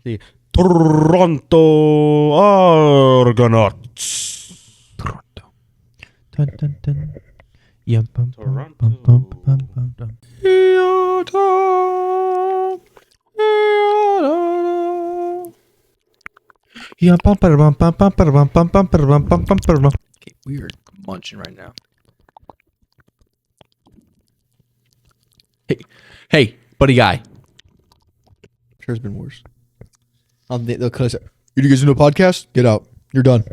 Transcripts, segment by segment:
The Toronto Argonauts. Toronto. Dun, dun, dun. Yeah, bum, Toronto. bum, bum, bum, bum, bum. Yeah, bum, bum, bum, bum, bum, bum, bum, bum, bum, bum, bum, bum, bum. Okay, we are munching right now. Hey, buddy guy. Sure, it's been worse. They'll cut us. You guys do a podcast? Get out. You're done.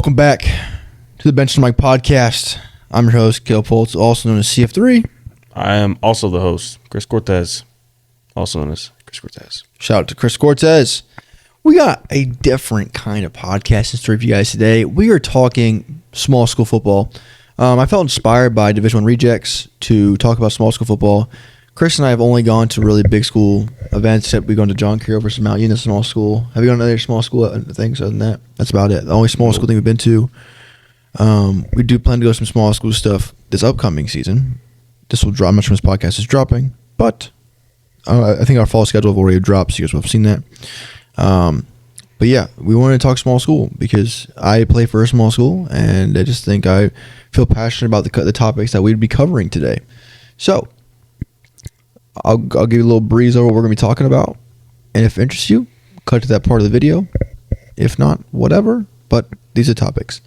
Welcome back to the Bench to Mike podcast. I'm your host, Gil Poltz, also known as CF3. I am also the host, Chris Cortez, also known as Chris Cortez. Shout out to Chris Cortez. We got a different kind of podcast in store for you guys today. We are talking small school football. I felt inspired by Division I rejects to talk about small school football. Chris and I have only gone to really big school events. Except we've gone to John Carroll versus Mount Union small school. Have you gone to other small school things other than that? That's about it. The only small school thing we've been to. We do plan to go to some small school stuff this upcoming season. This will drop. I'm not sure when this podcast is dropping, but I think our fall schedule will already dropped, so you guys will have seen that. But yeah, we wanted to talk small school because I play for a small school, and I just think I feel passionate about the topics that we'd be covering today. So I'll give you a little breeze over what we're going to be talking about, and if it interests you, cut to that part of the video. If not, whatever. But these are topics.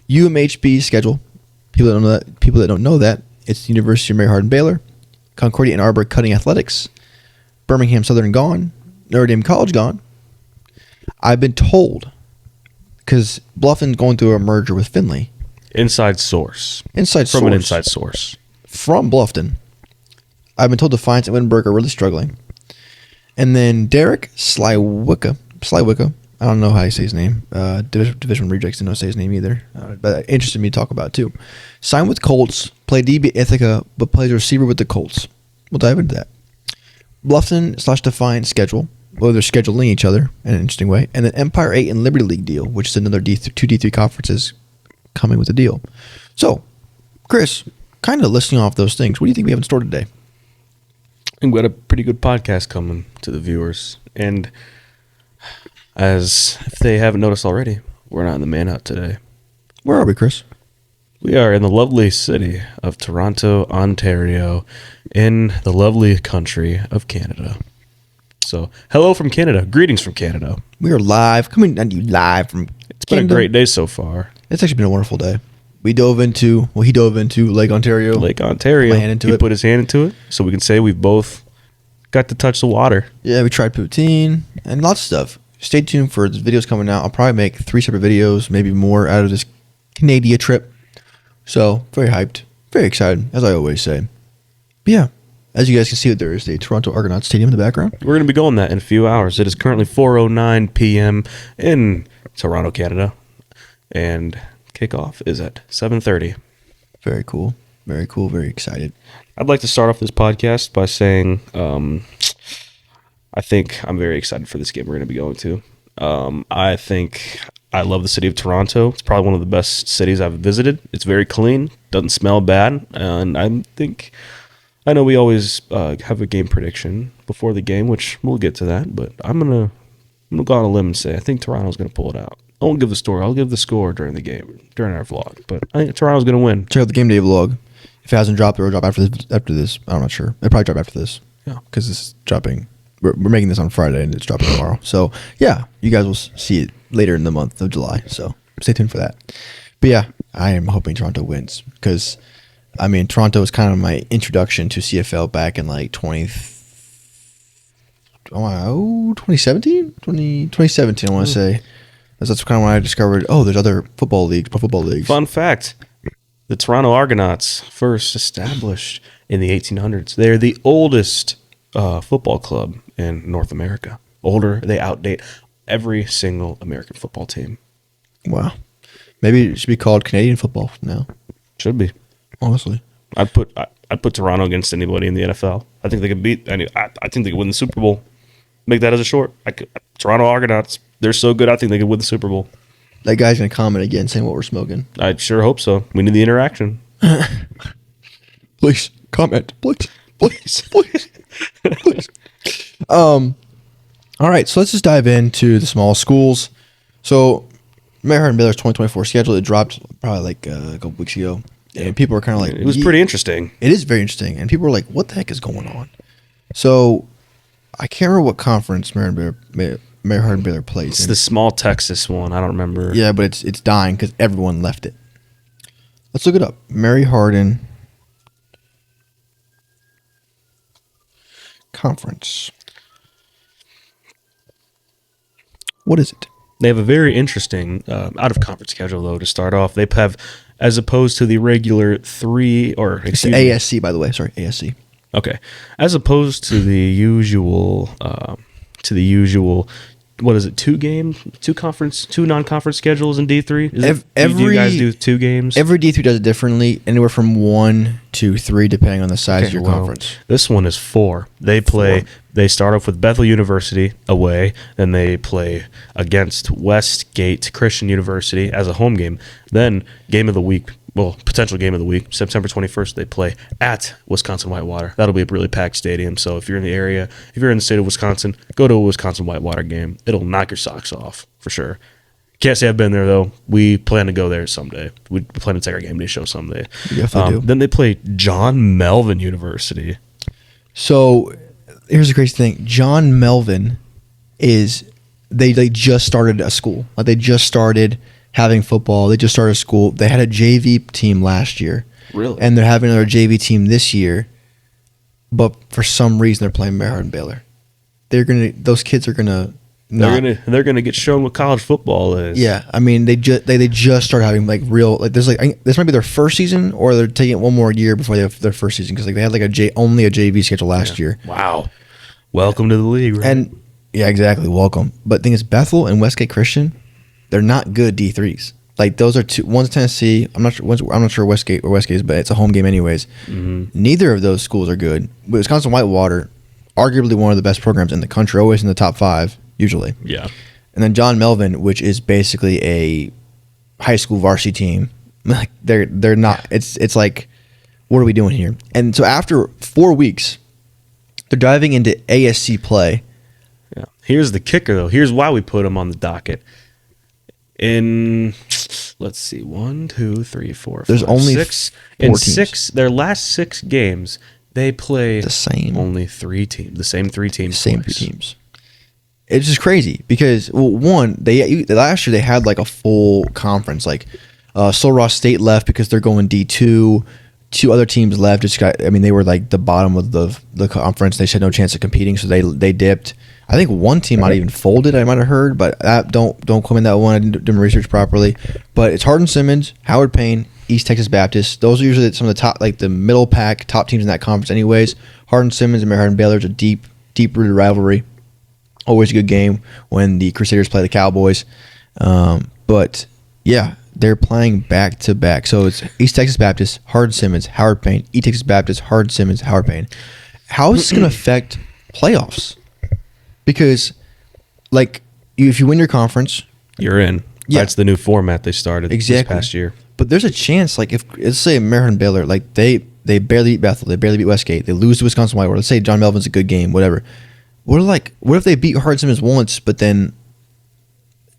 UMHB schedule. People that don't know that, it's the University of Mary Hardin Baylor, Concordia Ann Arbor cutting athletics, Birmingham Southern gone, Notre Dame College gone. I've been told, because Bluffton's going through a merger with Findlay. Inside source. From an inside source. From Bluffton. I've been told Defiance and Wittenberg are really struggling. And then Derek Slywicka, I don't know how you say his name. Division Rejects didn't know how to say his name either. But it interested me to talk about it too. Signed with Colts, played DB at Ithaca, but plays receiver with the Colts. We'll dive into that. Bluffton/Defiance schedule. Well, they're scheduling each other in an interesting way. And then Empire 8 and Liberty League deal, which is another two D3 conferences coming with the deal. So, Chris, kind of listing off those things. What do you think we have in store today? I think we got a pretty good podcast coming to the viewers. And as if they haven't noticed already, we're not in the man hut today. Where are we, Chris? We are in the lovely city of Toronto, Ontario, in the lovely country of Canada. So, hello from Canada. Greetings from Canada. We are live, coming at you live from It's been a great day so far. It's actually been a wonderful day. He dove into Lake Ontario. He put his hand into it, so we can say we've both got to touch the water. Yeah, we tried poutine and lots of stuff. Stay tuned for the videos coming out. I'll probably make 3 separate videos, maybe more, out of this Canada trip. So, very hyped. Very excited, as I always say. But yeah, as you guys can see, there is the Toronto Argonauts Stadium in the background. We're going to be going that in a few hours. It is currently 4:09 p.m. in Toronto, Canada. And kickoff is at 7:30. Very cool. Very cool. Very excited. I'd like to start off this podcast by saying I think I'm very excited for this game we're going to be going to. I think I love the city of Toronto. It's probably one of the best cities I've visited. It's very clean, doesn't smell bad, and I know we always have a game prediction before the game, which we'll get to that, but I'm gonna go on a limb and say I think Toronto's gonna pull it out. I won't give the story. I'll give the score during the game, during our vlog, but I think Toronto's gonna win. Check out the game day vlog. If it hasn't dropped, it will drop after this. I'm not sure. It'll probably drop after this. Yeah, because this is dropping. We're making this on Friday and it's dropping tomorrow. So yeah, you guys will see it later in the month of July. So stay tuned for that. But yeah, I am hoping Toronto wins because, I mean, Toronto was kind of my introduction to CFL back in like 2017, I want to say. That's kind of when I discovered, there's other pro football leagues. Fun fact, the Toronto Argonauts first established in the 1800s. They're the oldest football club in North America. Older, they outdate every single American football team. Wow. Maybe it should be called Canadian football now. Should be. Honestly. I'd put Toronto against anybody in the NFL. I think they could beat I think they could win the Super Bowl. Make that as a short. Toronto Argonauts, they're so good, I think they could win the Super Bowl. That guy's going to comment again saying what we're smoking. I sure hope so. We need the interaction. Please, comment. Please. Please. Please. All right, so let's just dive into the small schools. So, Mary Hardin Baylor's 2024 schedule, it dropped probably like a couple weeks ago. And people were kind of like... It was pretty interesting. It is very interesting. And people were like, what the heck is going on? So, I can't remember what conference Mary Hardin Baylor plays It's in. the small Texas one. I don't remember. Yeah, but it's dying because everyone left it. Let's look it up. Mary Hardin Conference. What is it? They have a very interesting out-of-conference schedule, though, to start off. They have, as opposed to the regular It's ASC, by the way. Sorry, ASC. Okay. As opposed to the usual, what is it, two non-conference schedules in D3? Do you guys do 2 games? Every D3 does it differently, anywhere from 1 to 3, depending on the size of your conference. This one is 4. They start off with Bethel University away, then they play against Westgate Christian University as a home game. Then potential game of the week, September 21st, they play at Wisconsin Whitewater. That'll be a really packed stadium. So if you're in the area, if you're in the state of Wisconsin, go to a Wisconsin Whitewater game. It'll knock your socks off for sure. Can't say I've been there though. We plan to go there someday. We plan to take our game day show someday. Do. Then they play John Melvin University. So here's the crazy thing. John Melvin is they just started a school. Like they just started having football. They just started school. They had a JV team last year. Really? And they're having another JV team this year. But for some reason they're playing Mary Hardin Baylor. Those kids are gonna They're gonna get shown what college football is. Yeah, I mean they just started having like real like this might be their first season or they're taking it one more year before they have their first season because like they had like only a JV schedule last year. Wow, welcome to the league, right? And yeah, exactly, welcome. But the thing is, Bethel and Westgate Christian, they're not good D3s. Like those are two. One's Tennessee. I'm not sure Westgate is, but it's a home game anyways. Mm-hmm. Neither of those schools are good. But Wisconsin Whitewater, arguably one of the best programs in the country, always in the top 5. Usually. Yeah. And then John Melvin, which is basically a high school varsity team. Like they're not it's like what are we doing here? And so after 4 weeks, they're diving into ASC play. Yeah. Here's the kicker though. Here's why we put them on the docket. Let's see, 1, 2, 3, 4, There's 5, only 6. In teams. Their last 6 games, they play the same. Only 3 teams. The same 3 teams. Same 3 teams. It's just crazy because last year they had like a full conference. Like Sul Ross State left because they're going D2. 2 other teams left. They were like the bottom of the conference. They had no chance of competing, so they dipped. I think one team might have even folded. I might have heard, but don't quote me on that one. I didn't do my research properly. But it's Hardin Simmons, Howard Payne, East Texas Baptist. Those are usually some of the top, like the middle pack top teams in that conference. Anyways, Hardin Simmons and Mary Hardin Baylor is a deep rooted rivalry. Always a good game when the Crusaders play the Cowboys. But yeah, they're playing back to back. So it's East Texas Baptist, Hardin Simmons, Howard Payne, East Texas Baptist, Hardin Simmons, Howard Payne. How is this going to affect playoffs? Because, like, if you win your conference, you're in. Yeah. That's the new format they started this past year. But there's a chance, like, if let's say Mary Hardin Baylor, like they barely beat Bethel, they barely beat Westgate, they lose to Wisconsin Whitewater. Let's say John Melvin's a good game, whatever. What if they beat Hardin Simmons once, but then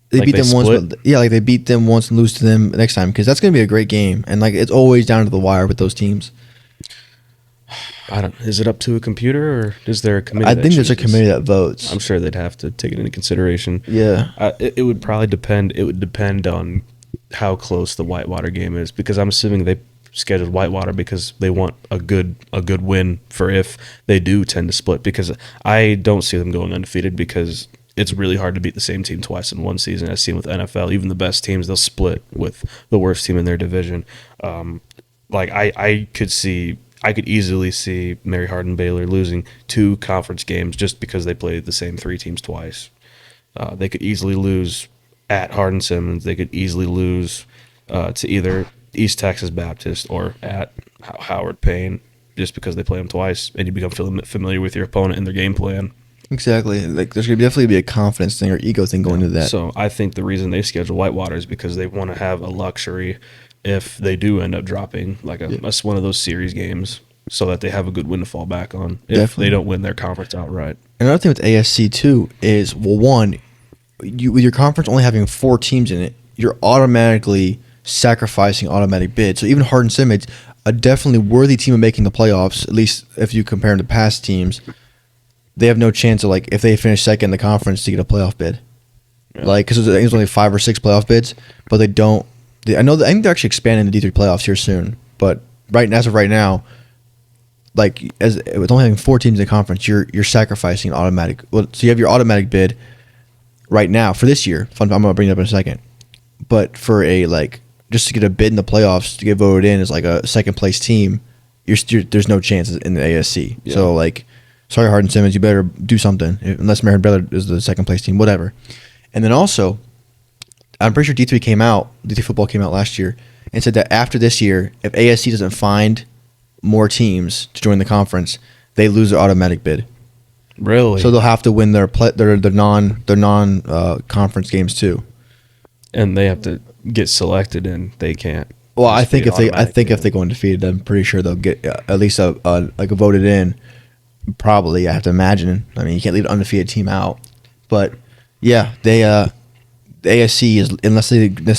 they beat them once? But, yeah, like they beat them once and lose to them next time, because that's going to be a great game, and like it's always down to the wire with those teams. Is it up to a computer or is there a committee? I think there's a committee that votes. I'm sure they'd have to take it into consideration. Yeah, it would probably depend. It would depend on how close the Whitewater game is, because I'm assuming they scheduled Whitewater because they want a good win for if they do tend to split, because I don't see them going undefeated, because it's really hard to beat the same team twice in one season. As seen with NFL, even the best teams, they'll split with the worst team in their division. I could easily see Mary Hardin Baylor losing 2 conference games just because they played the same 3 teams twice. They could easily lose at Hardin Simmons. They could easily lose to either East Texas Baptist or at Howard Payne, just because they play them twice, and you become familiar with your opponent and their game plan. Exactly. Like there's going to definitely be a confidence thing or ego thing going into that. So I think the reason they schedule Whitewater is because they want to have a luxury if they do end up dropping one of those series games. so that they have a good win to fall back on if Definitely. they don't win their conference outright. Another thing with ASC too is, well, one, with your conference only having 4 teams in it, you're automatically sacrificing automatic bid. So even Hardin-Simmons, a definitely worthy team of making the playoffs, at least if you compare them to past teams, they have no chance of, like, if they finish second in the conference, to get a playoff bid. Yeah. Like, because there's only 5 or 6 playoff bids, but they don't. I think they're actually expanding the D3 playoffs here soon. But as of right now, like, with only having 4 teams in the conference, you're sacrificing an automatic. Well, so you have your automatic bid right now for this year. I'm gonna bring it up in a second. But for just to get a bid in the playoffs to get voted in as like a second place team, there's no chances in the ASC. Yeah. So, like, sorry, Hardin-Simmons, you better do something, unless Marion Baylor is the second place team, whatever. And then also, I'm pretty sure D3 football came out last year and said that after this year, if ASC doesn't find more teams to join the conference, they lose their automatic bid. Really? So they'll have to win their non conference games too. And they have to get selected, and they can't. Well, I just think be if they automatic. go undefeated, I'm pretty sure they'll get at least a voted in. Probably, I have to imagine. I mean, you can't leave an undefeated team out. But yeah, the ASC is, unless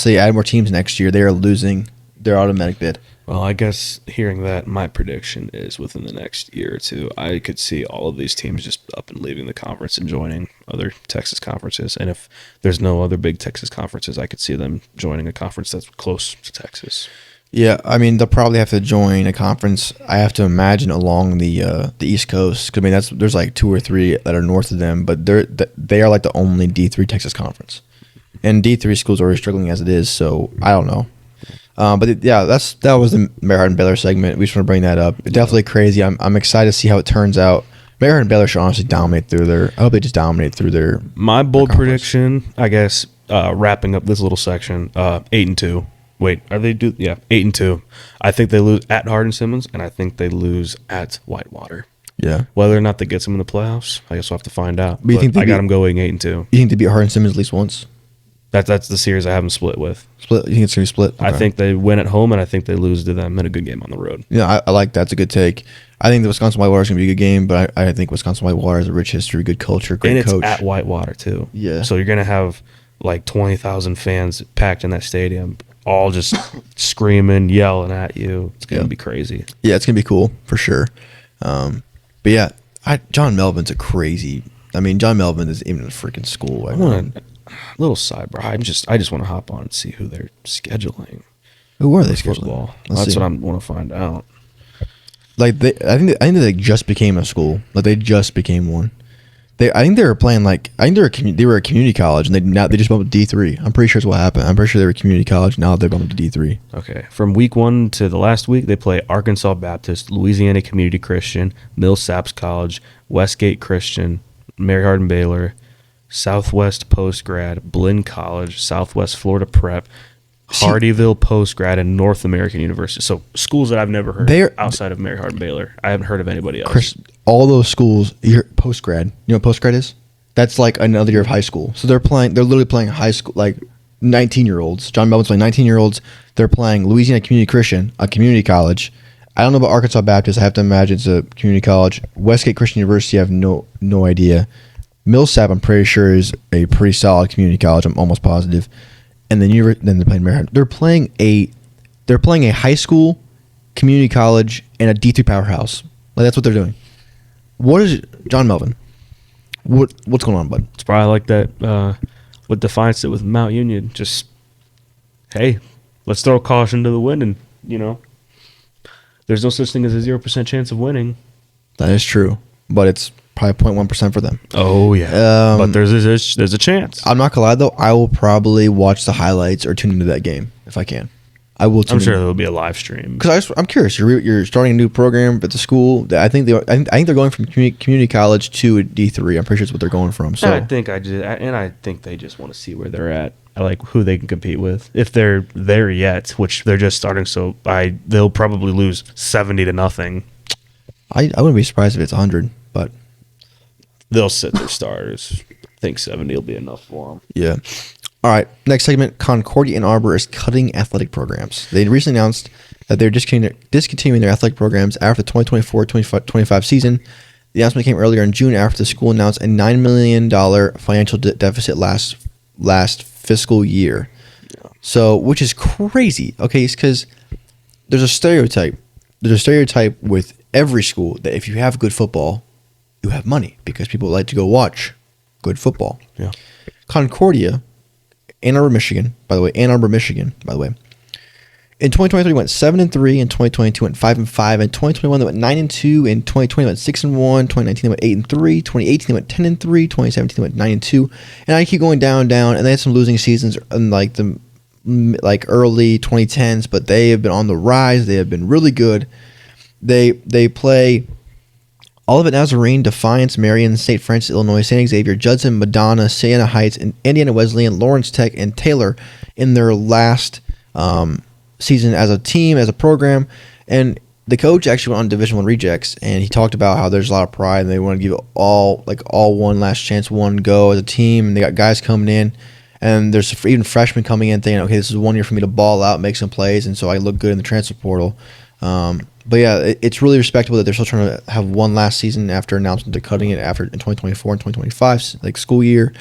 they add more teams next year, they are losing their automatic bid. Well, I guess hearing that, my prediction is within the next year or two, I could see all of these teams just up and leaving the conference and joining other Texas conferences. And if there's no other big Texas conferences, I could see them joining a conference that's close to Texas. Yeah, I mean, they'll probably have to join a conference, I have to imagine, along the East Coast. 'Cause, I mean, there's like 2 or 3 that are north of them, but they are like the only D3 Texas conference. And D3 schools are already struggling as it is, so I don't know. But that was the Mary Hardin-Baylor segment. We just want to bring that up. Definitely crazy. I'm excited to see how it turns out. Mary Hardin-Baylor should honestly dominate through their. I hope they just dominate through their. My bold conference. prediction, I guess, wrapping up this little section, 8-2. Wait, are they do? Yeah, 8-2. I think they lose at Hardin-Simmons, and I think they lose at Whitewater. Yeah. Whether or not that gets them in the playoffs, I guess we'll have to find out. But you think I got them going 8-2. You think they beat Hardin-Simmons at least once? That's the series I have them split with. Split. You think it's gonna be split? I Okay. think they win at home, and I think they lose to them in a good game on the road. Yeah, I like that. It's a good take. I think the Wisconsin Whitewater is going to be a good game, but I think Wisconsin Whitewater has a rich history, good culture, great And it's coach. at Whitewater, too. Yeah. So you're going to have like 20,000 fans packed in that stadium, all just screaming, yelling at you. It's going to be crazy. Yeah, it's going to be cool for sure. But yeah, John Melvin's a crazy. I mean, John Melvin is even in a freaking school. I want a little sidebar. I just want to hop on and see who they're scheduling. Who are they Football. scheduling? That's what I want to find out. Like I think they just became a school. Like they just became one. I think they were playing like they were a community college, and they just bumped to D3. I'm pretty sure that's what happened. I'm pretty sure they were a community college. Now they bumped to D3. Okay. From week 1 to the last week, they play Arkansas Baptist, Louisiana Community Christian, Millsaps College, Westgate Christian, Mary Hardin-Baylor, Southwest Postgrad, Blinn College, Southwest Florida Prep, Hardyville Postgrad, and North American University. So schools that I've never heard of outside of Mary Hardin-Baylor. I haven't heard of anybody else. All those schools, postgrad. You know what postgrad is? That's like another year of high school. So they're literally playing high school, like 19-year-olds. John Melvin's playing 19-year-olds. They're playing Louisiana Community Christian, a community college. I don't know about Arkansas Baptist. I have to imagine it's a community college. Westgate Christian University, I have no idea. Millsap, I'm pretty sure, is a pretty solid community college. I'm almost positive. And then they're playing Mary. They're playing a high school, community college, and a D3 powerhouse. Like that's what they're doing. What is John Melvin? What's going on, bud? It's probably like that. What defines it with Mount Union? Just hey, let's throw caution to the wind, and there's no such thing as a 0% chance of winning. That is true, but it's probably 0.1% for them. Oh yeah, but there's a chance. I'm not gonna lie though. I will probably watch the highlights or tune into that game if I can. I will. I'm sure there will be a live stream. Because I'm curious. You're starting a new program at the school. I think they're going from community college to a D3. I'm pretty sure it's what they're going from. So I think they just want to see where they're at. I like who they can compete with if they're there yet, which they're just starting. So they'll probably lose 70-0. I wouldn't be surprised if it's 100, but they'll sit their starters. I think 70 will be enough for them. yeah. All right, next segment. Concordia Ann Arbor is cutting athletic programs. They recently announced that they're discontinuing their athletic programs after the 2024-25 season. The announcement came earlier in June after the school announced a $9 million financial deficit last fiscal year. Yeah. So, which is crazy. Okay, it's because there's a stereotype. There's a stereotype with every school that if you have good football, you have money because people like to go watch good football. Yeah. Concordia, Ann Arbor, Michigan, by the way. In 2023, went 7-3. In 2022, went 5-5. In 2021, they went 9-2. In 2020, went 6-1. 2019, they went 8-3. 2018, they went 10-3. 2017, they went 9-2. And I keep going down, and they had some losing seasons in the early 2010s, but they have been on the rise. They have been really good. They play Olivet Nazarene, Defiance, Marion, St. Francis, Illinois, St. Xavier, Judson, Madonna, Siena Heights, and Indiana Wesleyan, Lawrence Tech, and Taylor in their last season as a team, as a program. And the coach actually went on Division I rejects, and he talked about how there's a lot of pride, and they want to give it all one last chance, one go as a team. And they got guys coming in, and there's even freshmen coming in thinking, okay, this is 1 year for me to ball out, make some plays, and so I look good in the transfer portal. But yeah, it's really respectable that they're still trying to have one last season after announcing they're cutting it in 2024 and 2025, school year.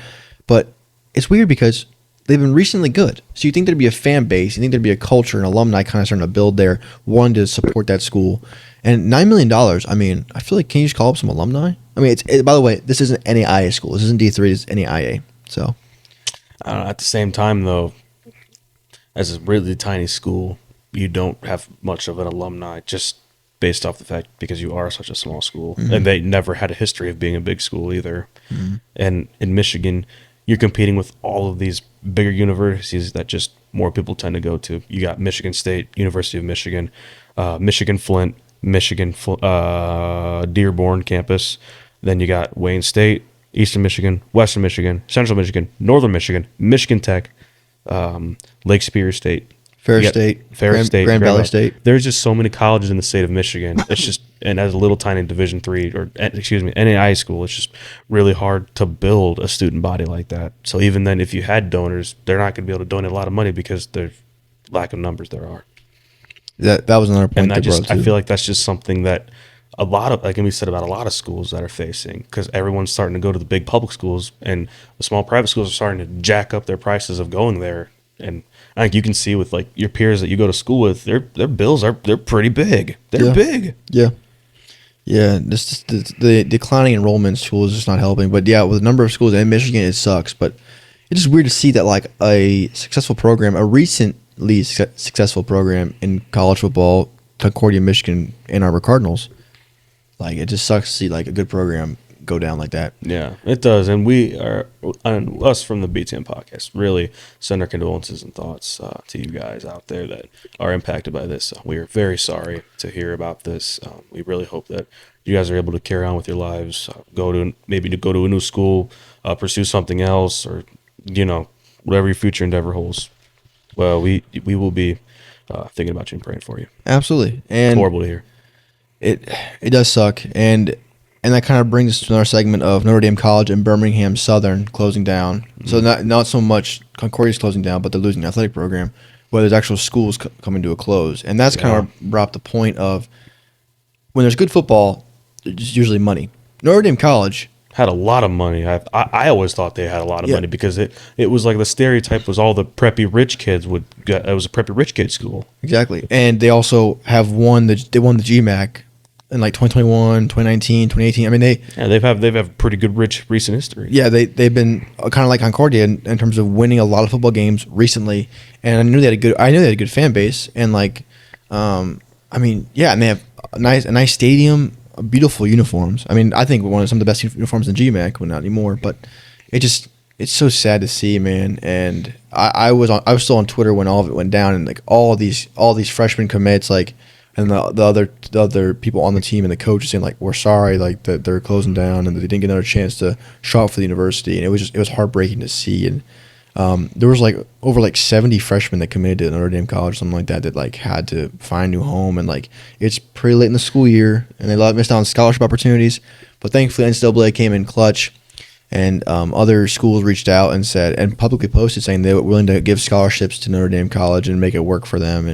But it's weird because they've been recently good. So you think there'd be a fan base, you think there'd be a culture and alumni kind of starting to build there, wanting to support that school. And $9 million, I mean, I feel like, can you just call up some alumni? I mean, by the way, this isn't NAIA school. This isn't D3, it's NAIA. So at the same time, though, as a really tiny school, you don't have much of an alumni just based off the fact because you are such a small school. Mm-hmm. And they never had a history of being a big school either. Mm-hmm. And in Michigan, you're competing with all of these bigger universities that just more people tend to go to. You got Michigan State, University of Michigan, Michigan Flint, Michigan Dearborn campus. Then you got Wayne State, Eastern Michigan, Western Michigan, Central Michigan, Northern Michigan, Michigan Tech, Lake Superior State, Ferris State, Grand Valley State. There's just so many colleges in the state of Michigan. It's just, and as a little tiny Division III NAIA school, it's just really hard to build a student body like that. So even then, if you had donors, they're not going to be able to donate a lot of money because there's lack of numbers there are. That was another point. And I feel like that's just something that a lot of, like we said about a lot of schools that are facing, because everyone's starting to go to the big public schools, and the small private schools are starting to jack up their prices of going there. And I think you can see with your peers that you go to school with, their bills they're pretty big. They're big. Yeah. Yeah. The declining enrollment in schools is just not helping. But yeah, with the number of schools in Michigan, it sucks. But it's just weird to see that a successful program, a recently successful program in college football, Concordia, Michigan, Ann Arbor Cardinals, it just sucks to see a good program go down like that. Yeah, it does. And we are, us from the BTM podcast, really send our condolences and thoughts to you guys out there that are impacted by this. We are very sorry to hear about this. We really hope that you guys are able to carry on with your lives, go to a new school, pursue something else, or whatever your future endeavor holds. Well, we will be thinking about you and praying for you. Absolutely. And it's horrible to hear. It does suck. And that kind of brings us to another segment of Notre Dame College and Birmingham Southern closing down. Mm-hmm. So not so much Concordia's closing down, but they're losing the athletic program, where there's actual schools coming to a close. And that's kind of brought up the point of when there's good football, there's usually money. Notre Dame College had a lot of money. I always thought they had a lot of money because it was like the stereotype was all the preppy rich kids would get. It was a preppy rich kid school. Exactly. And they also have won the GMAC in 2021, 2019, 2018. I mean, they've have pretty good rich recent history. Yeah, they've been kind of like Concordia in terms of winning a lot of football games recently. And I knew they had a good fan base, and and they have a nice stadium, beautiful uniforms. I mean, I think some of the best uniforms in GMAC, well, not anymore, but it's so sad to see, man. And I was still on Twitter when all of it went down, and all these freshmen commits, and the other people on the team and the coach saying we're sorry, that they're closing down and that they didn't get another chance to show up for the university. And it was heartbreaking to see. And there was over 70 freshmen that committed to Notre Dame College, something like that had to find a new home. And it's pretty late in the school year, and they missed out on scholarship opportunities. But thankfully, NCAA came in clutch And other schools reached out and said, and publicly posted saying they were willing to give scholarships to Notre Dame College and make it work for them.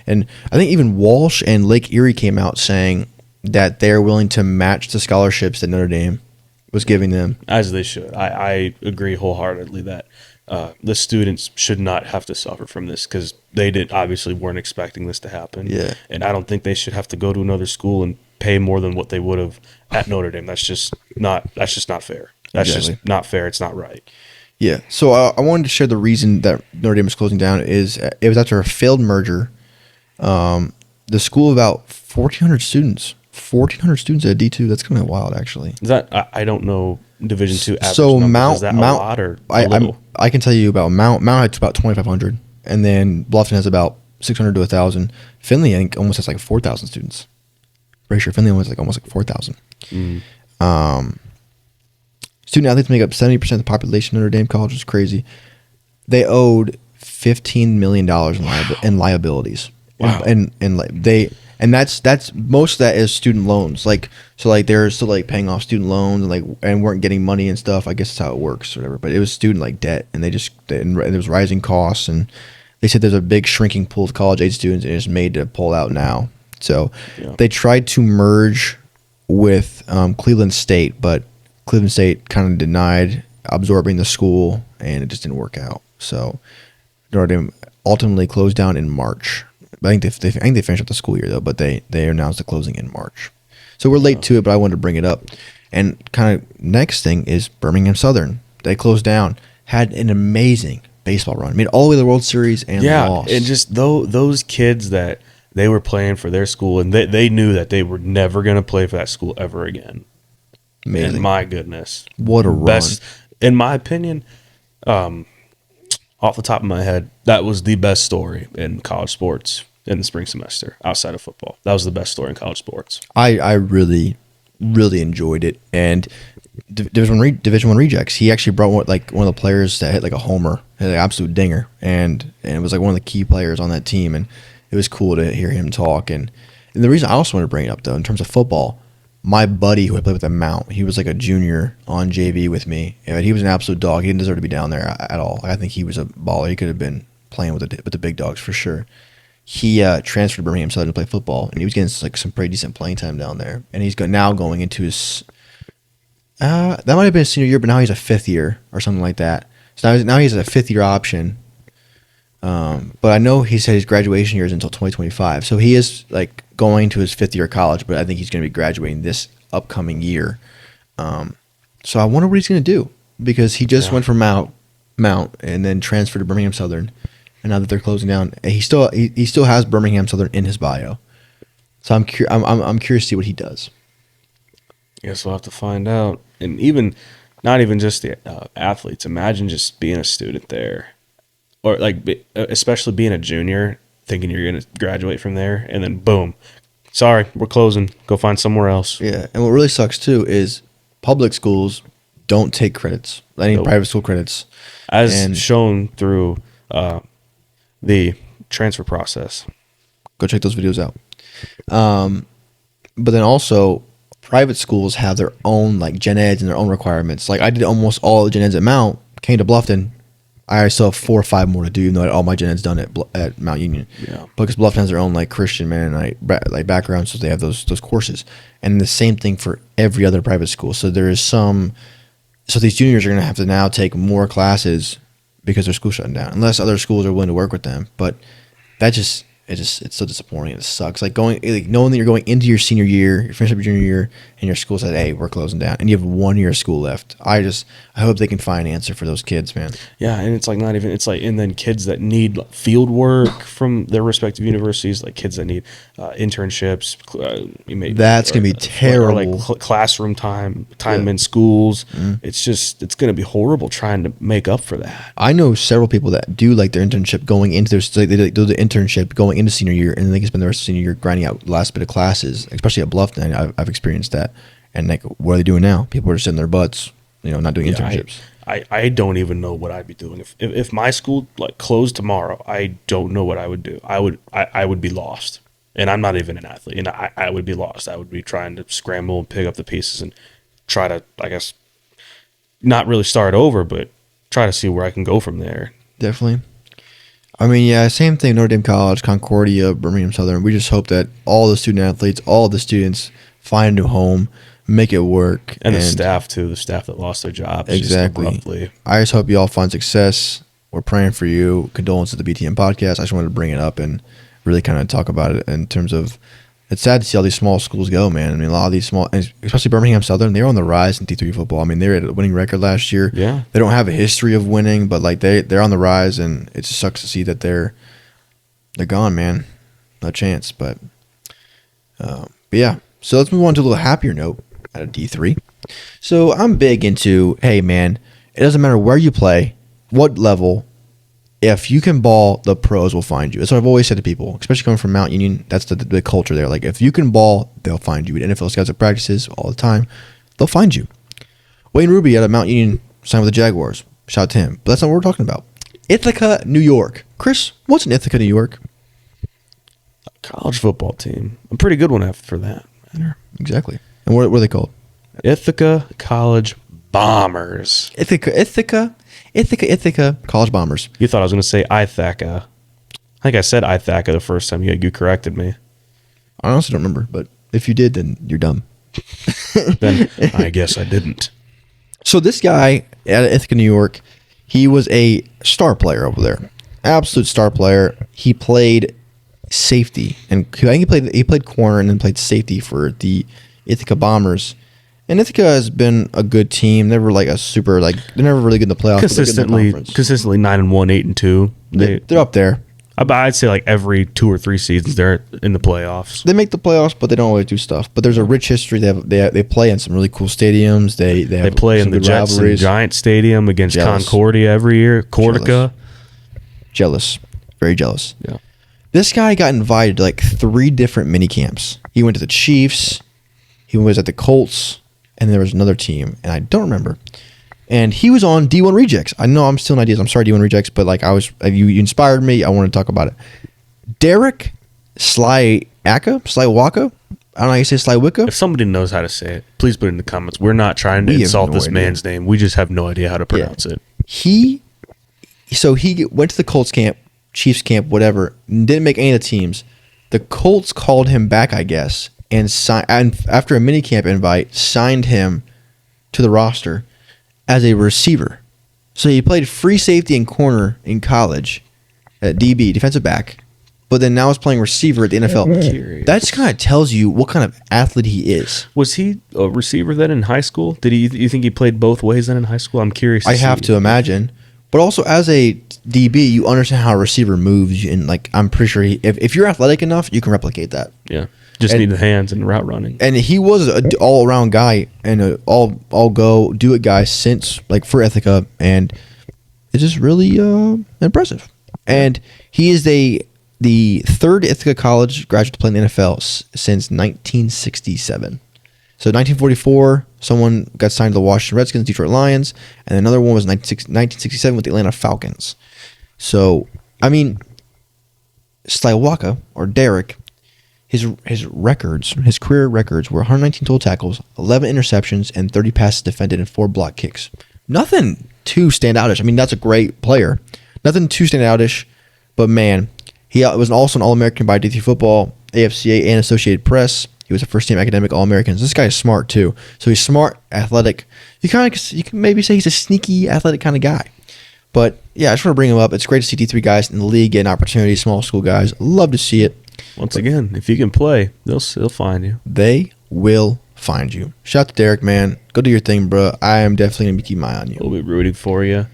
And I think even Walsh and Lake Erie came out saying that they're willing to match the scholarships that Notre Dame was giving them. As they should. I agree wholeheartedly that the students should not have to suffer from this because they obviously weren't expecting this to happen. Yeah. And I don't think they should have to go to another school and pay more than what they would have at Notre Dame. That's just not fair. That's Exactly. just not fair. It's not right. Yeah. So I wanted to share the reason that Notre Dame is closing down is it was after a failed merger. The school of about 1,400 students. 1,400 students at D2. That's kind of wild, actually. Is that I don't know Division II average So numbers. Is that a lot or a little? I can tell you about Mount. Mount has about 2,500, and then Bluffton has about 600 to 1,000. Finley, I think, almost has like 4,000 students. Pretty sure Finley was like almost like 4,000. Student athletes make up 70% of the population of Notre Dame College, which is crazy. They owed $15 million in liabilities. Wow. And that's most of that is student loans. They're still like paying off student loans and weren't getting money and stuff. I guess that's how it works or whatever. But it was student debt, and there was rising costs, and they said there's a big shrinking pool of college age students, and it's made to pull out now. So they tried to merge with Cleveland State, but Cleveland State kind of denied absorbing the school, and it just didn't work out. So Notre Dame ultimately closed down in March. I think they finished up the school year though, but they announced the closing in March. So we're late to it, but I wanted to bring it up. And kind of next thing is Birmingham Southern. They closed down, had an amazing baseball run, made all the way to the World Series and lost. And just those kids that they were playing for their school, and they knew that they were never going to play for that school ever again. Amazing. And my goodness, What a run. Best, in my opinion, off the top of my head, that was the best story in college sports in the spring semester outside of football. That was the best story in college sports. I really, really enjoyed it. And Division One rejects. He actually brought one of the players that hit like a homer, hit an absolute dinger, and it was like one of the key players on that team. And it was cool to hear him talk. And the reason I also want to bring it up though, in terms of football, my buddy who I played with at Mount, he was like a junior on JV with me. And he was an absolute dog. He didn't deserve to be down there at all. I think he was a baller. He could have been playing with the big dogs for sure. He transferred to Birmingham Southern to play football, and he was getting like some pretty decent playing time down there. And he's now going into his that might have been his senior year, but now he's a fifth year or something like that. So now he's a fifth year option. But I know he said his graduation year is until 2025. So he is like going to his fifth year of college, but I think he's going to be graduating this upcoming year. So I wonder what he's going to do, because he just went from Mount and then transferred to Birmingham Southern. And now that they're closing down, he still has Birmingham Southern in his bio. So I'm curious to see what he does. Guess we'll have to find out. And even not even just the athletes. Imagine just being a student there, or especially being a junior, thinking you're going to graduate from there, and then boom, sorry, we're closing. Go find somewhere else. Yeah, and what really sucks too is public schools don't take credits, any private school credits, as shown through the transfer process. Go check those videos out. But then also, private schools have their own like gen eds and their own requirements. Like I did almost all the gen eds at Mount, came to Bluffton, I still have 4 or 5 more to do, even though I had all my gen eds done at Mount Union. Yeah. Because Bluffton has their own like Christian background, so they have those courses, and the same thing for every other private school. So there is so these juniors are going to have to now take more classes because their school's shutting down, unless other schools are willing to work with them. But it's so disappointing. It sucks. Knowing that you're going into your senior year, you're finishing up your junior year, and your school said, "Hey, we're closing down," and you have 1 year of school left. I hope they can find an answer for those kids, man. Yeah, and it's and then kids that need field work from their respective universities, like kids that need internships. That's gonna be terrible. Or like classroom time in schools. Mm-hmm. It's gonna be horrible trying to make up for that. I know several people that do like their internship going into they do the internship going into senior year, and then they can spend the rest of senior year grinding out the last bit of classes, especially at Bluffton. I've experienced that. And like, what are they doing now? People are sitting in their butts, not doing internships. I don't even know what I'd be doing if my school like closed tomorrow. I don't know what I would do. I would be lost, and I'm not even an athlete, and I would be lost. I would be trying to scramble and pick up the pieces and try to, I guess, not really start over, but try to see where I can go from there. Definitely. I mean, yeah, same thing. Notre Dame College, Concordia, Birmingham Southern. We just hope that all the student athletes, all the students find a new home, make it work. And the staff, too. The staff that lost their jobs. Exactly. Just abruptly. I just hope you all find success. We're praying for you. Condolences to the BTM podcast. I just wanted to bring it up and really kind of talk about it in terms of it's sad to see all these small schools go, man. I mean, a lot of these small, especially Birmingham Southern, they're on the rise in D3 football. I mean, they're at a winning record last year. Yeah. They don't have a history of winning, but like they're on the rise, and it just sucks to see that they're gone, man. No chance. But yeah. So let's move on to a little happier note out of D3. So I'm big into, hey, man, it doesn't matter where you play, what level. If you can ball, the pros will find you. That's what I've always said to people, especially coming from Mount Union. That's the culture there. Like, if you can ball, they'll find you. At NFL scouts at practices all the time, they'll find you. Wayne Ruby out of Mount Union signed with the Jaguars. Shout out to him. But that's not what we're talking about. Ithaca, New York. Chris, what's in Ithaca, New York? A college football team. A pretty good one for that matter. Exactly. And what are they called? Ithaca College Bombers. Ithaca College Bombers. You thought I was going to say Ithaca. I think I said Ithaca the first time you corrected me. I honestly don't remember, but if you did, then you're dumb. Then I guess I didn't. So this guy at Ithaca, New York, he was a star player over there. Absolute star player. He played safety, and I think he played corner and then played safety for the Ithaca Bombers. And Ithaca has been a good team. Never like a super they're never really good in the playoffs. Consistently 9-1, 8-2. They're up there. I'd say like every 2 or 3 seasons they're in the playoffs. They make the playoffs, but they don't always do stuff. But there's a rich history. They play in some really cool stadiums. They play in the Jets and Giant Stadium against Concordia every year. Cortica. Jealous. Very jealous. Yeah. This guy got invited to like 3 different mini camps. He went to the Chiefs. He was at the Colts. And there was another team, and I don't remember. And he was on D1 Rejects. I know I'm stealing ideas. I'm sorry, D1 Rejects, but like you inspired me. I want to talk about it. Derek Slywaka? I don't know how you say Slywicka. If somebody knows how to say it, please put it in the comments. We're not trying to insult this man's name. We just have no idea how to pronounce it. He went to the Colts camp, Chiefs camp, whatever, didn't make any of the teams. The Colts called him back, I guess, and after a minicamp invite, signed him to the roster as a receiver. So he played free safety and corner in college at DB, defensive back, but then now he's playing receiver at the NFL. That just kind of tells you what kind of athlete he is. Was he a receiver then in high school? You think he played both ways then in high school? I'm curious. I have to imagine. But also as a DB, you understand how a receiver moves, and like I'm pretty sure if you're athletic enough, you can replicate that. Yeah. Just need the hands and route running. And he was an all-around guy and an all-go-do-it guy since, like, for Ithaca. And it's just really impressive. And he is the 3rd Ithaca College graduate to play in the NFL since 1967. So 1944, someone got signed to the Washington Redskins, Detroit Lions. And another one was 1967 with the Atlanta Falcons. So, I mean, Slywaka, or Derek... His career records were 119 total tackles, 11 interceptions, and 30 passes defended and 4 block kicks. Nothing too standoutish. I mean, that's a great player. Nothing too standoutish, but man, he was also an All-American by D3 Football, AFCA, and Associated Press. He was a first-team academic All-American. This guy is smart too. So he's smart, athletic. You can maybe say he's a sneaky, athletic kind of guy. But yeah, I just want to bring him up. It's great to see D3 guys in the league get an opportunity. Small school guys, love to see it. Once again, if you can play, they'll find you. They will find you. Shout out to Derek, man. Go do your thing, bro. I am definitely going to be keeping my eye on you. We'll be rooting for you.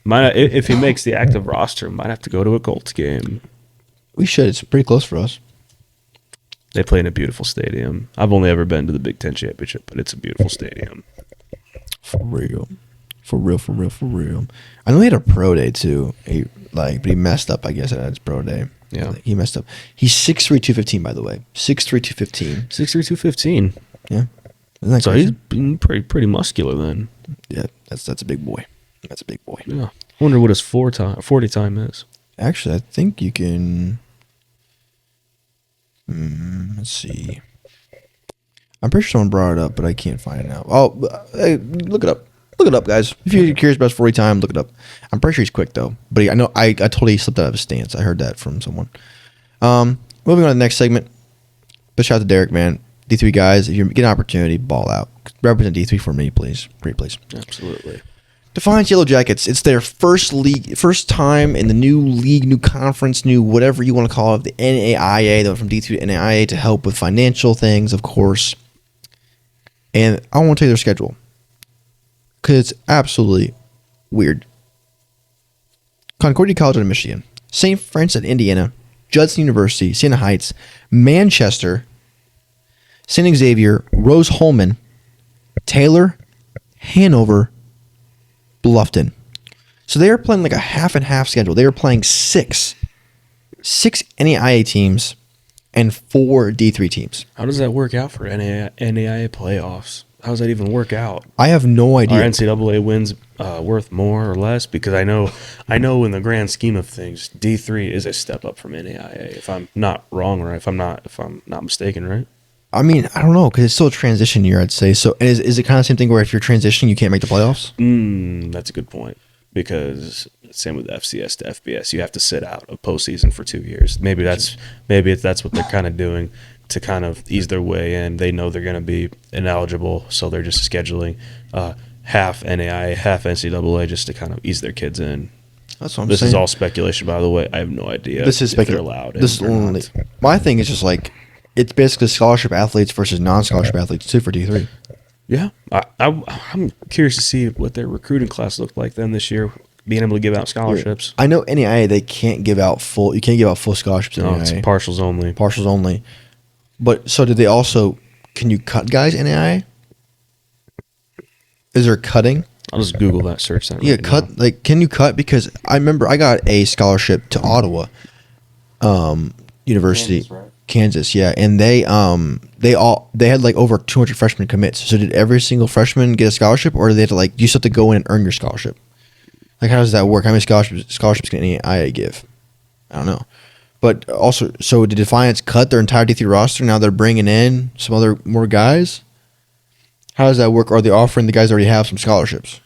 If he makes the active roster, might have to go to a Colts game. We should. It's pretty close for us. They play in a beautiful stadium. I've only ever been to the Big Ten Championship, but it's a beautiful stadium. For real. I know he had a pro day, too. But he messed up, I guess, at his pro day. Yeah. He messed up. He's 6'3", 215, by the way. 6'3", 215. 6'3", 215. Yeah. Isn't that so crazy? He's been pretty muscular then. Yeah, that's a big boy. That's a big boy. Yeah. I wonder what his 40 time is. Actually, I think you can... let's see. I'm pretty sure someone brought it up, but I can't find it now. Oh, hey, look it up. Look it up, guys. If you're curious about his 40 time, look it up. I'm pretty sure he's quick though. But I know I totally slipped out of his stance. I heard that from someone. Moving on to the next segment. But shout out to Derek, man. D3 guys, if you get an opportunity, ball out. Represent D3 for me, please. Pretty please. Absolutely. Defiance Yellow Jackets. It's their first time in the new league, new conference, new whatever you want to call it, the NAIA. They went from D3 to NAIA to help with financial things, of course. And I want to tell you their schedule because it's absolutely weird. Concordia College out of Michigan, St. Francis at Indiana, Judson University, Siena Heights, Manchester, St. Xavier, Rose Holman, Taylor, Hanover, Bluffton. So they are playing like a half and half schedule. They are playing six NAIA teams and 4 D3 teams. How does that work out for NAIA playoffs? How does that even work out? I have no idea. Are NCAA wins worth more or less? Because I know in the grand scheme of things, D3 is a step up from NAIA. If I'm not wrong, or if I'm not mistaken, right? I mean, I don't know because it's still a transition year, I'd say. So is it kind of the same thing where if you're transitioning, you can't make the playoffs? That's a good point. Because same with FCS to FBS, you have to sit out of postseason for 2 years. Maybe that's what they're kind of doing to kind of ease their way in. They know they're going to be ineligible, so they're just scheduling half NAIA, half NCAA just to kind of ease their kids in. That's what I'm saying. This is all speculation, by the way. I have no idea. This is if they're allowed. This is only not. My thing is just like it's basically scholarship athletes versus non-scholarship athletes too for D3. Yeah, I'm curious to see what their recruiting class looked like then this year, being able to give out scholarships. I know NAIA they can't give out full. You can't give out full scholarships in No, NAIA. it's partials only. Partials only. But so did they also? Can you cut guys in NAIA? Is there cutting? I'll just Google that, search that. Yeah, right cut. now. Like, can you cut? Because I remember I got a scholarship to Ottawa, University, Kansas. Yeah, and they had like over 200 freshmen commits. So did every single freshman get a scholarship, or did they have to like you still have to go in and earn your scholarship? Like, how does that work? How many scholarships can NAIA give? I don't know. But also, so did Defiance cut their entire D3 roster? Now they're bringing in some more guys. How does that work? Or are they offering the guys that already have some scholarships?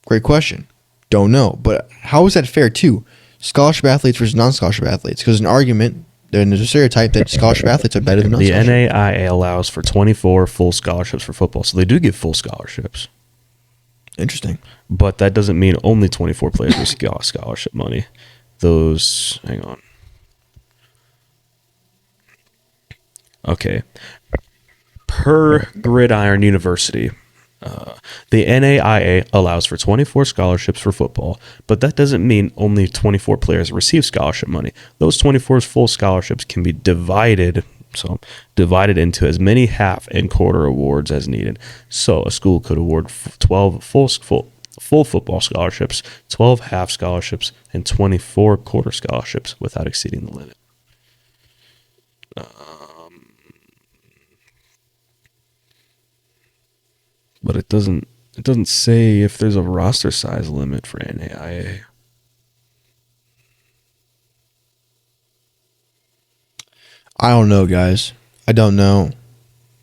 Great question. Don't know. But how is that fair, too? Scholarship athletes versus non-scholarship athletes. Because an argument, there's a stereotype that scholarship athletes are better than The non-scholarship. NAIA allows for 24 full scholarships for football, so they do give full scholarships. Interesting. But that doesn't mean only 24 players receive scholarship money. Hang on. Okay. Per Gridiron University, the NAIA allows for 24 scholarships for football, but that doesn't mean only 24 players receive scholarship money. Those 24 full scholarships can be divided into as many half and quarter awards as needed. So a school could award 12 full football scholarships, 12 half scholarships, and 24 quarter scholarships without exceeding the limit. But it doesn't say if there's a roster size limit for NAIA. I don't know, guys. I don't know.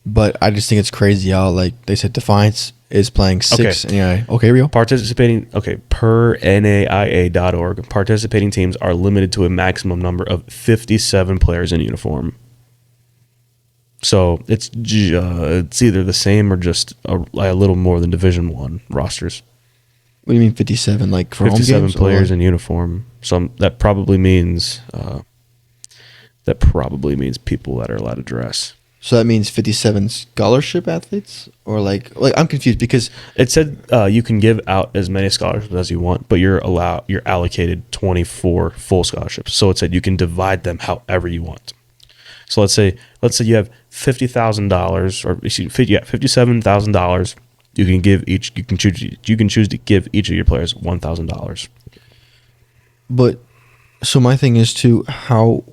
But I just think it's crazy how, like, they said Defiance is playing 6 NAIA. Okay, here we go. Per NAIA.org, participating teams are limited to a maximum number of 57 players in uniform. So it's either the same or just a little more than Division I rosters. What do you mean 57? Like for 57 home games? players in uniform. So that probably means people that are allowed to dress. So that means 57 scholarship athletes? Or like I'm confused because It said you can give out as many scholarships as you want, but you're allocated 24 full scholarships. So it said you can divide them however you want. So let's say you have $50,000 or $57,000. You can choose to give each of your players $1,000. But so my thing is to how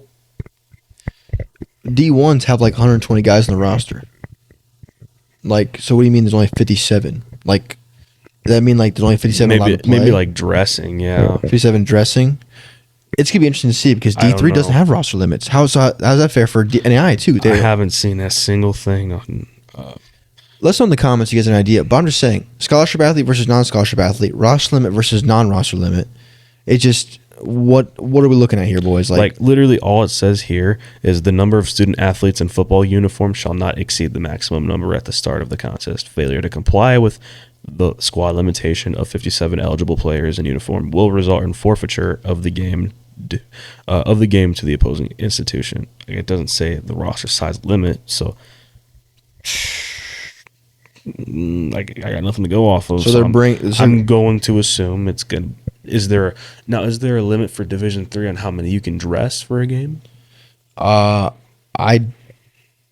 D1s have like 120 guys on the roster. Like, so what do you mean there's only 57? Like, does that mean like there's only 57 allowed to play? Maybe like dressing, yeah. 57 dressing. It's gonna be interesting to see because I don't D3 doesn't know. have roster limits. How's that fair for NAIA too? I haven't seen a single thing on. Let us know in the comments if you guys have an idea. But I'm just saying, scholarship athlete versus non-scholarship athlete, roster limit versus non-roster limit. It just what are we looking at here, boys? Like literally all it says here is the number of student athletes in football uniforms shall not exceed the maximum number at the start of the contest. Failure to comply with the squad limitation of 57 eligible players in uniform will result in forfeiture of the game to the opposing institution. It doesn't say the roster size limit, so I got nothing to go off of. So I'm going to assume it's good. Is there a limit for Division III on how many you can dress for a game? I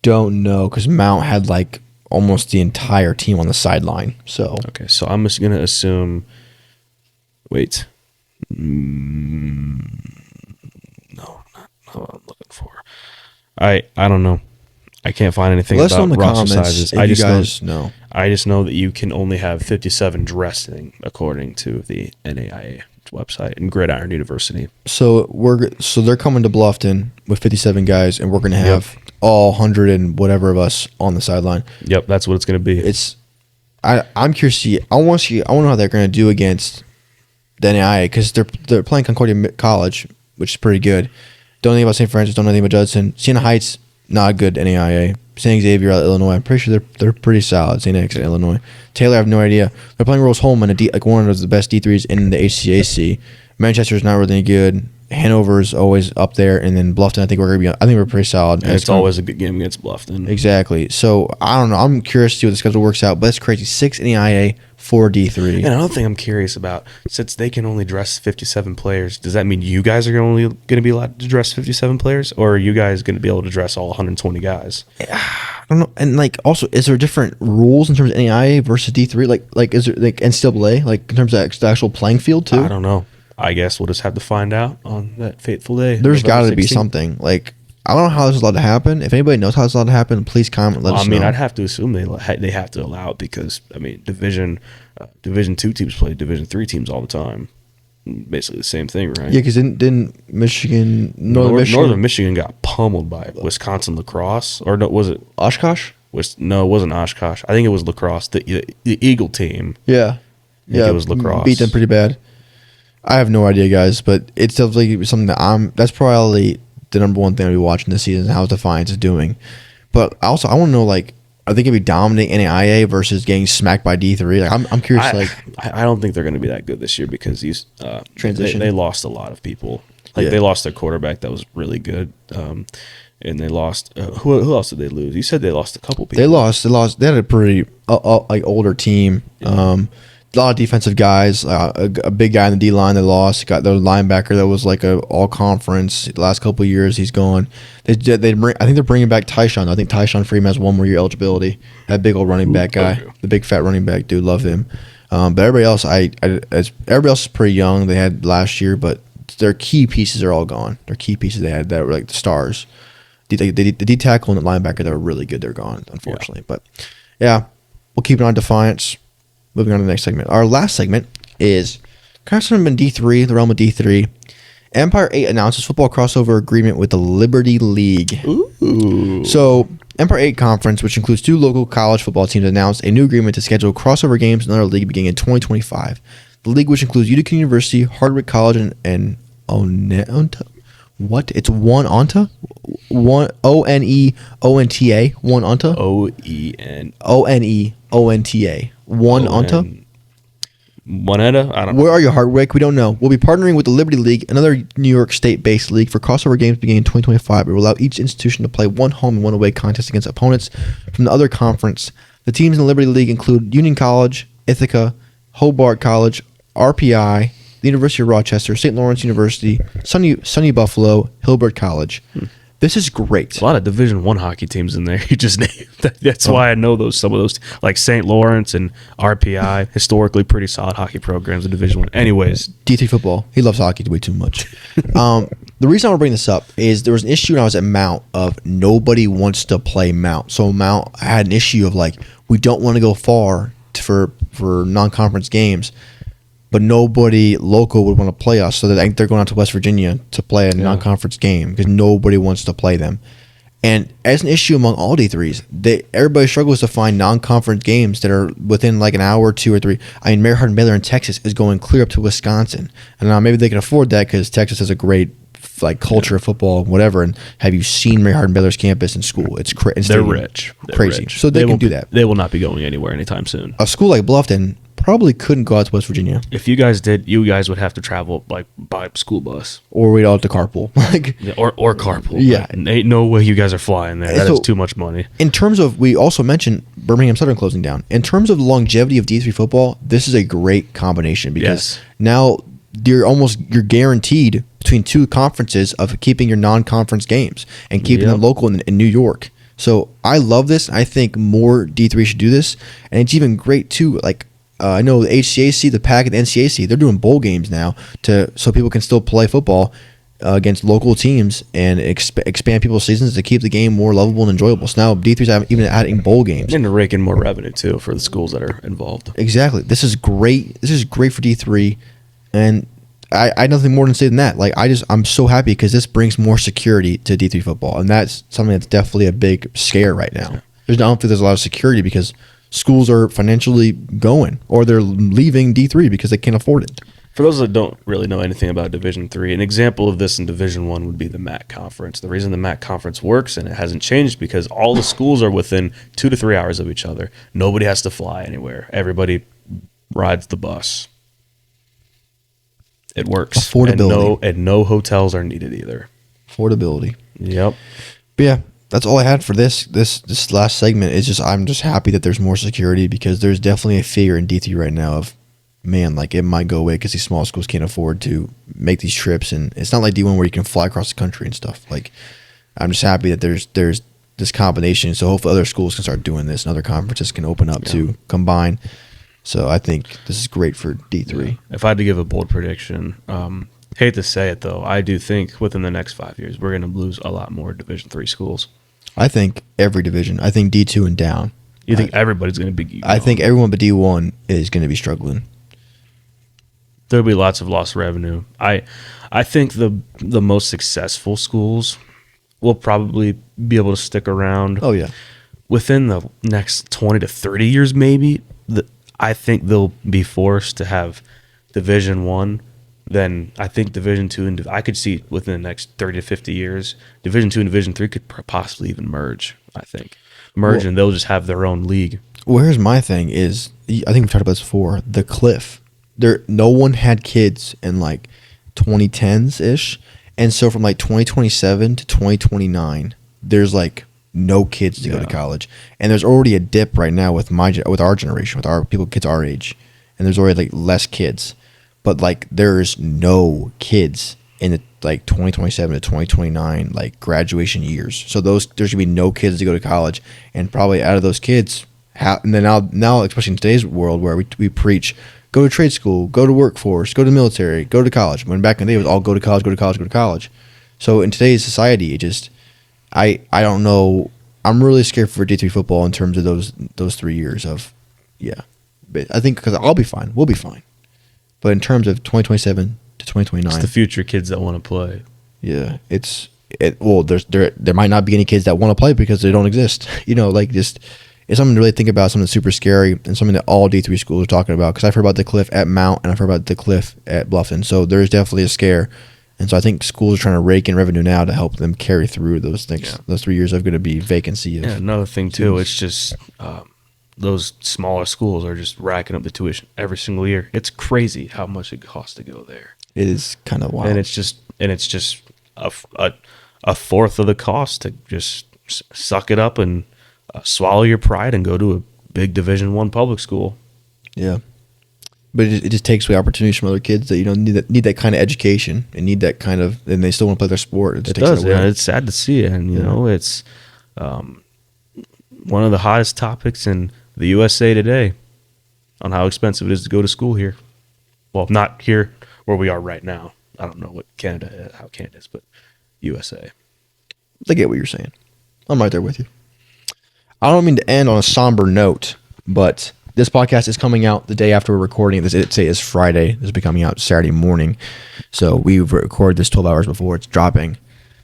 don't know because Mount had like almost the entire team on the sideline. So okay, so I'm just gonna assume. Wait, no, not what I'm looking for. I don't know. I can't find anything Let us know in about the roster comments sizes. if you guys know. I just know that you can only have 57 dressing according to the NAIA website and Gridiron University. So they're coming to Bluffton with 57 guys, and we're gonna have all 100 and whatever of us on the sideline. Yep, that's what it's gonna be. I'm curious to see. I want to know how they're gonna do against the NAIA because they're playing Concordia College, which is pretty good. Don't know anything about St. Francis. Don't know anything about Judson. Siena Heights, not good NAIA. St. Xavier out of Illinois. I'm pretty sure they're pretty solid. St. X Illinois. Taylor, I have no idea. They're playing Rose Holman, like one of the best D3s in the HCAC. Manchester's not really good. Hanover's always up there, and then Bluffton. I think we're pretty solid. And it's always a good game against Bluffton. Exactly. So I don't know. I'm curious to see what the schedule works out, but it's crazy. 6 NAIA, 4 D3. And another thing I'm curious about, since they can only dress 57 players, does that mean you guys are only going to be allowed to dress 57 players, or are you guys going to be able to dress all 120 guys? I don't know. And like, also, is there different rules in terms of NAIA versus D3? Like is there like NCAA, like in terms of the actual playing field too? I don't know. I guess we'll just have to find out on that fateful day. There's got to be something. Like, I don't know how this is allowed to happen. If anybody knows how this is allowed to happen, please comment. Let us know. I'd have to assume they have to allow it because Division 2 teams play Division 3 teams all the time. Basically the same thing, right? Yeah, because didn't Northern Michigan got pummeled by Wisconsin lacrosse, or no, was it Oshkosh? No, it wasn't Oshkosh. I think it was lacrosse. The Eagle team. Yeah, it was lacrosse. Beat them pretty bad. I have no idea, guys, but it's definitely something that's probably the number one thing I'll be watching this season, how Defiance is doing. But also, I want to know, like, are they going to be dominating NAIA versus getting smacked by D3? Like, I'm curious. I don't think they're going to be that good this year because transition. They lost a lot of people. They lost their quarterback that was really good, and they lost. Who else did they lose? You said they lost a couple people. They lost. They had a pretty like older team. Yeah. A lot of defensive guys. A big guy in the D line they lost. Got their linebacker that was like a all conference the last couple of years. He's gone. I think they're bringing back Tyshawn. I think Tyshawn Freeman has one more year eligibility. That big old running back guy, the big fat running back dude, love him. But everybody else, everybody else is pretty young. They had last year, but their key pieces are all gone. Their key pieces they had that were like the stars. The D tackle and the linebacker that were really good, they're gone, unfortunately. Yeah. But yeah, we'll keep it on Defiance. Moving on to the next segment. Our last segment is kind of something in D3, the realm of D3. Empire 8 announces football crossover agreement with the Liberty League. Ooh. So, Empire 8 Conference, which includes 2 local college football teams, announced a new agreement to schedule crossover games in another league beginning in 2025. The league, which includes Utica University, Hardwick College, and Oneta. What? It's one Onta? One ONEONTA? One Onta? ONEONTA. One Onta? Moneta? I don't know. Where are you, Hardwick? We don't know. We'll be partnering with the Liberty League, another New York State-based league, for crossover games beginning in 2025. It will allow each institution to play one home and one away contest against opponents from the other conference. The teams in the Liberty League include Union College, Ithaca, Hobart College, RPI, the University of Rochester, St. Lawrence University, Sunny Buffalo, Hilbert College. This is great. A lot of Division I hockey teams in there. You just named. That's why I know some of those, like St. Lawrence and RPI, historically pretty solid hockey programs in Division I. Anyways, D3 football. He loves hockey way too much. The reason I want to bring this up is there was an issue when I was at Mount of nobody wants to play Mount. So Mount had an issue of like we don't want to go far for non-conference games. but nobody local would want to play us. So I think they're going out to West Virginia to play a non-conference game because nobody wants to play them. And as an issue among all D3s, everybody struggles to find non-conference games that are within like an hour, 2 or 3. I mean, Mary Hardin-Baylor in Texas is going clear up to Wisconsin. And now maybe they can afford that because Texas has a great like culture of football, whatever. And have you seen Mary Hardin-Baylor's campus in school? It's crazy. They're rich. They're crazy. Rich. So they can do that. They will not be going anywhere anytime soon. A school like Bluffton probably couldn't go out to West Virginia. If you guys did, you guys would have to travel like by school bus, or we'd all have to carpool, or carpool. Yeah, like, ain't no way you guys are flying there. That is too much money. In terms of, we also mentioned Birmingham Southern closing down. In terms of longevity of D3 football, this is a great combination because now you're guaranteed between two conferences of keeping your non-conference games and keeping them local in New York. So I love this. I think more D3 should do this, and it's even great too. Like I know the HCAC, the PAC, and the NCAC, they're doing bowl games now so people can still play football against local teams and expand people's seasons to keep the game more lovable and enjoyable. So now D3's even adding bowl games. And to rake in more revenue too for the schools that are involved. Exactly. This is great. This is great for D3, and I had nothing more to say than that. Like I'm so happy because this brings more security to D3 football, and that's something that's definitely a big scare right now. I don't think there's a lot of security because schools are financially going, or they're leaving D3 because they can't afford it. For those that don't really know anything about Division III, an example of this in Division I would be the MAC Conference. The reason the MAC Conference works, and it hasn't changed, because all the schools are within 2 to 3 hours of each other. Nobody has to fly anywhere. Everybody rides the bus. It works. Affordability. And no hotels are needed either. Affordability. Yep. But yeah, that's all I had for this last segment. Is just I'm just happy that there's more security because there's definitely a fear in D3 right now of, man, like it might go away because these small schools can't afford to make these trips, and it's not like D1 where you can fly across the country and stuff. Like I'm just happy that there's this combination, so hopefully other schools can start doing this and other conferences can open up to combine. So I think this is great for D3. Yeah. If I had to give a bold prediction, hate to say it though, I do think within the next 5 years we're going to lose a lot more Division III schools. I think every division. I think D2 and down. You think everybody's going to be? I think everyone but D1 is going to be struggling. There'll be lots of lost revenue. I think the most successful schools will probably be able to stick around. Oh yeah. Within the next 20 to 30 years, maybe. I think they'll be forced to have Division I. Then I think Division II and I could see within the next 30 to 50 years, Division II and Division III could possibly even merge. I think and they'll just have their own league. Well, here's my thing: is I think we've talked about this before. The cliff. No one had kids in like 2010s ish, and so from like 2027 to 2029, there's like no kids to go to college, and there's already a dip right now with our generation, with our kids our age, and there's already like less kids. But like there's no kids in the like 2027 to 2029 like graduation years. So there's gonna be no kids to go to college, and probably out of those kids, and then now especially in today's world where we preach go to trade school, go to workforce, go to military, go to college. When back in the day it was all go to college, go to college, go to college. So in today's society, it just I don't know. I'm really scared for D3 football in terms of those 3 years of But I think because I'll be fine, we'll be fine. But in terms of 2027 to 2029, it's the future kids that want to play. Yeah, there might not be any kids that want to play because they don't exist. It's something to really think about, something super scary, and something that all D3 schools are talking about. Because I've heard about the cliff at Mount, and I've heard about the cliff at Bluffton. So there's definitely a scare, and so I think schools are trying to rake in revenue now to help them carry through those things. Yeah. Those 3 years are going to be vacancy. Another thing too, it's just. Those smaller schools are just racking up the tuition every single year. It's crazy how much it costs to go there. It is kind of wild, and it's just a fourth of the cost to just suck it up and swallow your pride and go to a big Division I public school. Yeah, but it just takes away opportunities from other kids that need that kind of education and need that kind of, and they still want to play their sport. It does. Yeah, it's sad to see it, and it's one of the hottest topics in the USA today on how expensive it is to go to school here. Well, not here where we are right now. I don't know how Canada is, but USA. I get what you're saying. I'm right there with you. I don't mean to end on a somber note, but this podcast is coming out the day after we're recording. This today is Friday. This will be coming out Saturday morning. So we record this 12 hours before it's dropping.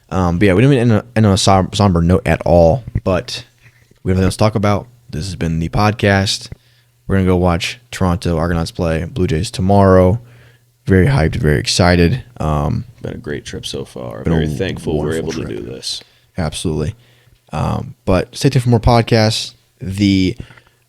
But yeah, we didn't end on a somber note at all. But we have nothing else to talk about. This has been the podcast. We're going to go watch Toronto Argonauts play Blue Jays tomorrow. Very hyped, very excited. Been a great trip so far. Very thankful we're able to do this. Absolutely. But stay tuned for more podcasts. The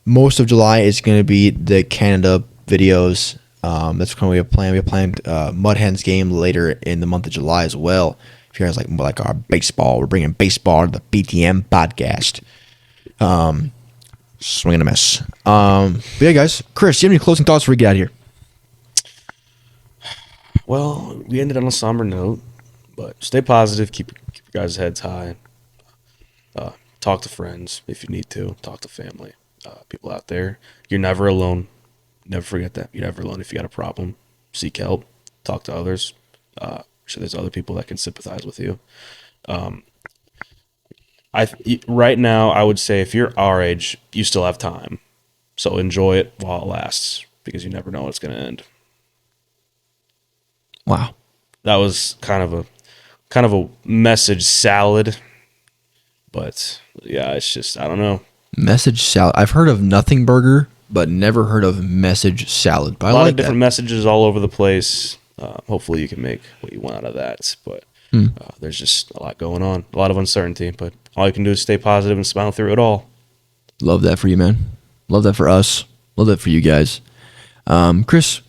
most of July is going to be the Canada videos. That's kind of what we have planned. We have planned Mud Hens game later in the month of July as well. If you guys like our baseball, we're bringing baseball to the BTM podcast. Swing and a miss. But yeah, guys. Chris, do you have any closing thoughts before we get out of here? Well, we ended on a somber note, but stay positive. Keep your guys' heads high. Talk to friends if you need to. Talk to family. People out there. You're never alone. Never forget that. You're never alone. If you got a problem, seek help. Talk to others. Sure, there's other people that can sympathize with you. Right now, I would say if you're our age, you still have time. So enjoy it while it lasts because you never know when it's going to end. Wow. That was kind of a message salad. But yeah, it's just, I don't know. Message salad. I've heard of nothing burger, but never heard of message salad. But a lot of different messages all over the place. Hopefully you can make what you want out of that. But there's just a lot going on, a lot of uncertainty. But all you can do is stay positive and smile through it all. Love that for you, man. Love that for us. Love that for you guys. Chris,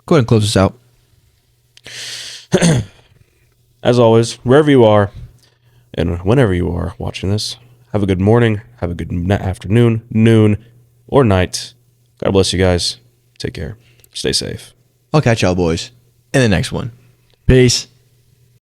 go ahead and close this out. As always, wherever you are and whenever you are watching this, have a good morning, have a good afternoon, noon, or night. God bless you guys. Take care. Stay safe. I'll catch y'all boys in the next one. Peace.